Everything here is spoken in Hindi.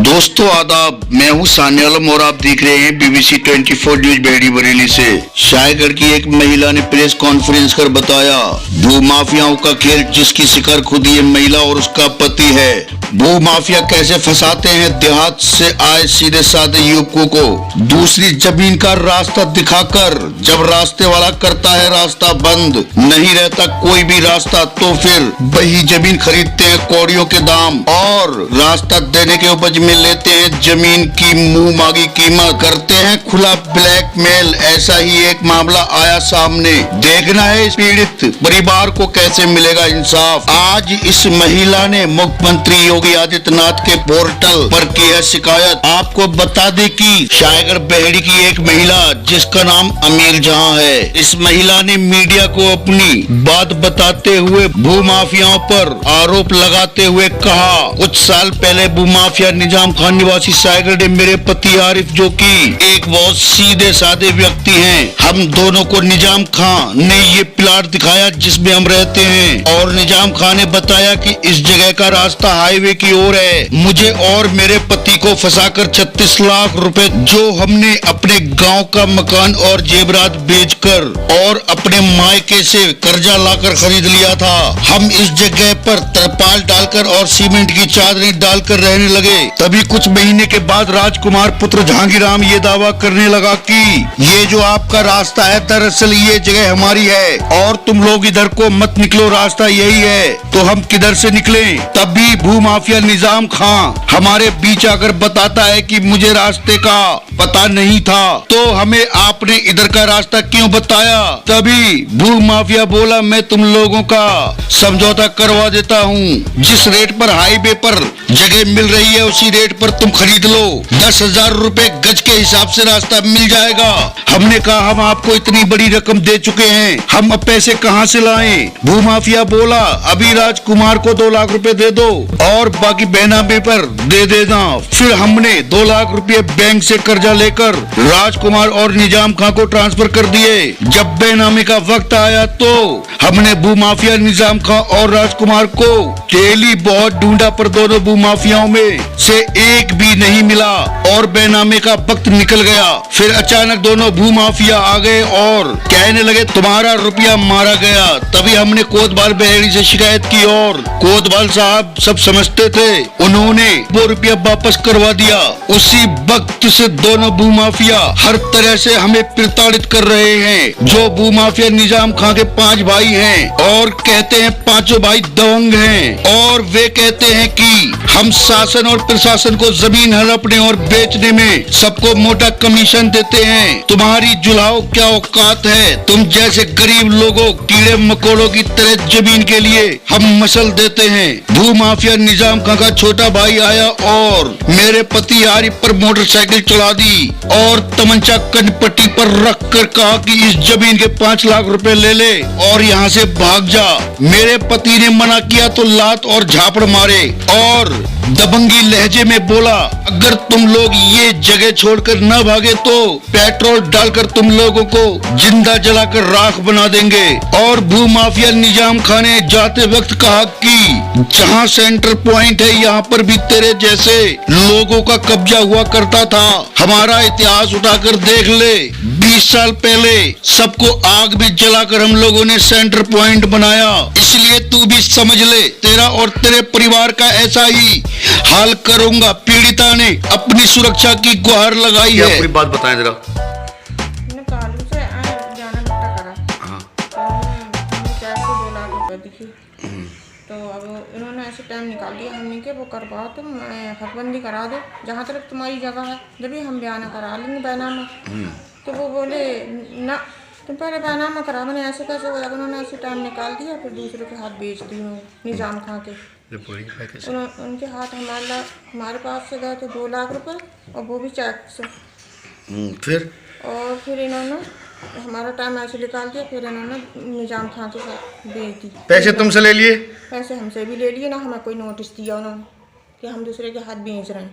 दोस्तों आदाब, मैं हूं सान्या आलम और आप देख रहे हैं BBC 24 न्यूज बेहड़ी बरेली से। शायगढ़ की एक महिला ने प्रेस कॉन्फ्रेंस कर बताया, भू माफियाओं का खेल जिसकी शिकार खुद ये महिला और उसका पति है। भू माफिया कैसे फंसाते हैं देहात से आए सीधे साधे युवकों को दूसरी जमीन का रास्ता दिखाकर। जब रास्ते वाला करता है रास्ता बंद, नहीं रहता कोई भी रास्ता, तो फिर वही जमीन खरीदते हैं कौड़ियों के दाम और रास्ता देने के उपज में लेते हैं जमीन की मुंह मांगी कीमत, करते हैं खुला ब्लैकमेल। ऐसा ही एक मामला आया सामने। देखना है इस पीड़ित परिवार को कैसे मिलेगा इंसाफ। आज इस महिला ने मुख्यमंत्री योगी आदित्यनाथ के पोर्टल पर की है शिकायत। आपको बता दें कि शायगढ़ बेहड़ी की एक महिला जिसका नाम अमीर जहां है, इस महिला ने मीडिया को अपनी बात बताते हुए भू माफियाओं पर आरोप लगाते हुए कहा, कुछ साल पहले भू माफिया निजाम खान निवासी शायगढ़ ने मेरे पति आरिफ, जो कि एक बहुत सीधे साधे व्यक्ति हैं, हम दोनों को निजाम खान ने ये प्लाट दिखाया जिसमें हम रहते हैं और निजाम खान ने बताया कि इस जगह का रास्ता हाईवे की ओर है। मुझे और मेरे पति को फंसाकर 36 लाख रुपए जो हमने अपने गांव का मकान और जेवरात बेचकर और अपने मायके से कर्जा लाकर खरीद लिया था। हम इस जगह पर तरपाल डालकर और सीमेंट की चादरें डालकर रहने लगे। तभी कुछ महीने के बाद राजकुमार पुत्र जहांगीराम ये दावा करने लगा कि ये जो आपका रास्ता है दरअसल ये जगह हमारी है और तुम लोग इधर को मत निकलो, रास्ता यही है। तो हम किधर से निकले? तभी भू माफिया निजाम खान हमारे बीच आकर बताता है कि मुझे रास्ते का पता नहीं था, तो हमें आपने इधर का रास्ता क्यों बताया? तभी भू माफिया बोला, मैं तुम लोगों का समझौता करवा देता हूँ। जिस रेट पर हाईवे पर जगह मिल रही है उसी रेट पर तुम खरीद लो। 10,000 रुपए गज के हिसाब से रास्ता मिल जाएगा। हमने कहा, हम आपको इतनी बड़ी रकम दे चुके हैं, हम अब पैसे कहाँ से लाएं? भू माफिया बोला, अभी राजकुमार को 2 लाख रुपए दे दो और बाकी बेनामे पर दे देना। फिर हमने 2 लाख रुपए बैंक से कर्जा लेकर राजकुमार और निजाम खां को ट्रांसफर कर दिए। जब बेनामे का वक्त आया तो हमने भू माफिया निजाम खां और राजकुमार को डेली बहुत ढूंढा, पर दोनों भू माफियाओं में से एक भी नहीं मिला और बेनामे का वक्त निकल गया। फिर अचानक दोनों भू माफिया आ गए और कहने लगे, तुम्हारा रुपया मारा गया। तभी हमने कोतवाल बेहड़ी से शिकायत की और कोतवाल साहब सब समझते थे, उन्होंने वो रुपया वापस करवा दिया। उसी वक्त से दोनों भू माफिया हर तरह से हमें प्रताड़ित कर रहे हैं। जो भू माफिया निजाम खां के 5 भाई हैं और कहते हैं पांचों भाई दबंग हैं और वे कहते हैं कि हम शासन और प्रशासन को जमीन हड़पने और बेचने में सबको मोटा कमीशन देते हैं। तुम्हारी जुलाओ क्या औकात है? तुम जैसे गरीब लोगों कीड़े मकोड़ों की तरह जमीन के लिए हम मसल देते हैं। भू माफिया निजाम खां का छोटा भाई आया और मेरे पति आरिफ पर मोटरसाइकिल चढ़ा दी और तमंचा कनपट्टी पर रख कर कहा कि इस जमीन के 5 लाख रुपए ले ले और यहाँ से भाग जा। मेरे पति ने मना किया तो लात और झापड़ मारे और दबंगी लहजे में बोला, अगर तुम लोग ये जगह छोड़कर न भागे तो पेट्रोल डालकर तुम लोगों को जिंदा जलाकर राख बना देंगे। और भू माफिया निजाम खान ने जाते वक्त कहा कि जहाँ सेंटर पॉइंट है यहाँ पर भी तेरे जैसे लोगों का कब्जा हुआ करता था। हमारा इतिहास उठाकर देख ले, 20 साल पहले सबको आग में जलाकर हम लोगों ने सेंटर पॉइंट बनाया। इसलिए तू भी समझ ले, तेरा और तेरे परिवार का ऐसा ही हाल करूंगा। पीड़िता ने अपनी सुरक्षा की गुहार लगाई है। पूरी बात बताएं जरा। कालू से जाना बेटा करा। हाँ। तो हमने कैब को 2 लाख रुपए दिखी। तो अब इन्होंने ऐसे टाइम निकाल दिया हमने के वो करवाओ, तुम हकबंदी करा दो जहाँ तक तुम्हारी जगह है, जब भी हम बयाना करा लेंगे बैनामा। तो वो बोले ना, तुम पहले बैनामा करा। मैंने ऐसे कैसे बोला? उन्होंने ऐसे टाइम निकाल दिया, फिर दूसरे के हाथ बेच दी निजाम खां के। उनके हाथ हमारे पास से गए थे 2 लाख रुपए और वो भी चेक से। फिर इन्होंने हमारा टाइम ऐसे निकाल दिया, फिर इन्होंने निजाम खां के साथ बेच दी। पैसे तुमसे ले लिए? पैसे हमसे भी ले लिए ना, हमें कोई नोटिस दिया उन्होंने कि हम दूसरे के हाथ बेच रहे हैं।